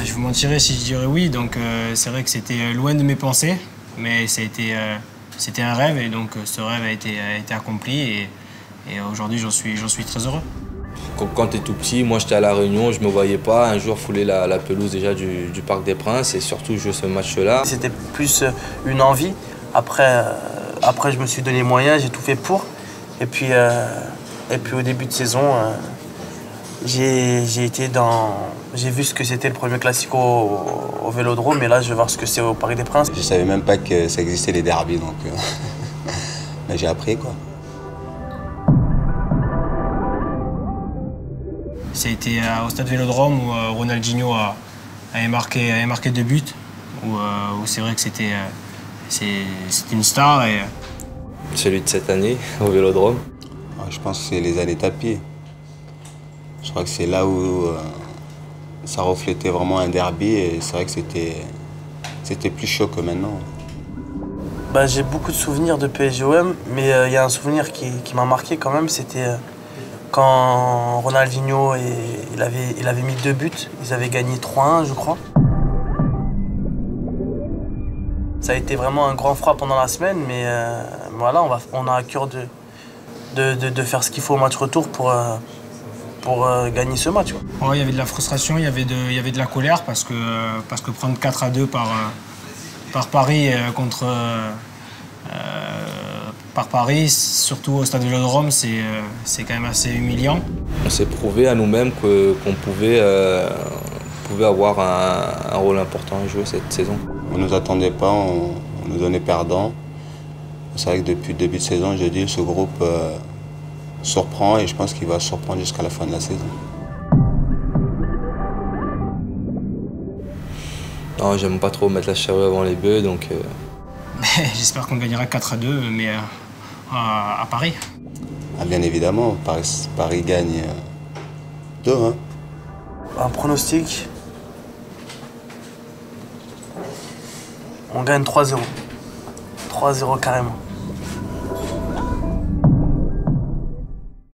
Je vous mentirais si je dirais oui, donc c'est vrai que c'était loin de mes pensées, mais c'était un rêve et donc ce rêve a été accompli et aujourd'hui j'en suis très heureux. Quand tu es tout petit, moi j'étais à La Réunion, je ne me voyais pas un jour fouler la pelouse déjà du Parc des Princes et surtout jouer ce match-là. C'était plus une envie. Après je me suis donné les moyens, j'ai tout fait pour. Et puis au début de saison, j'ai vu ce que c'était le premier Classico au Vélodrome et là je vais voir ce que c'est au Parc des Princes. Je savais même pas que ça existait les derbies, donc mais j'ai appris quoi. C'était au stade Vélodrome où Ronaldinho avait marqué 2 buts, où c'est vrai que c'était une star. Et... Celui de cette année au Vélodrome. Je pense que c'est les années tapis. Je crois que c'est là où ça reflétait vraiment un derby et c'est vrai que c'était plus chaud que maintenant. J'ai beaucoup de souvenirs de PSG-OM, mais il y a un souvenir qui m'a marqué quand même, c'était quand Ronaldinho il avait mis 2 buts, ils avaient gagné 3-1 je crois. Ça a été vraiment un grand froid pendant la semaine, mais voilà, on a à cœur de faire ce qu'il faut au match retour pour gagner ce match. Ouais, il y avait de la frustration, il y avait de la colère parce que prendre 4-2 par Paris par Paris, surtout au stade Vélodrome, c'est quand même assez humiliant. On s'est prouvé à nous-mêmes qu'on pouvait avoir un rôle important à jouer cette saison. On ne nous attendait pas, on nous donnait perdant. C'est vrai que depuis le début de saison, je dis, ce groupe surprend et je pense qu'il va surprendre jusqu'à la fin de la saison. Non, j'aime pas trop mettre la charrue avant les bœufs, donc... J'espère qu'on gagnera 4-2, mais à Paris. Bien évidemment, Paris gagne 2-1. Un pronostic, on gagne 3-0. 3-0 carrément.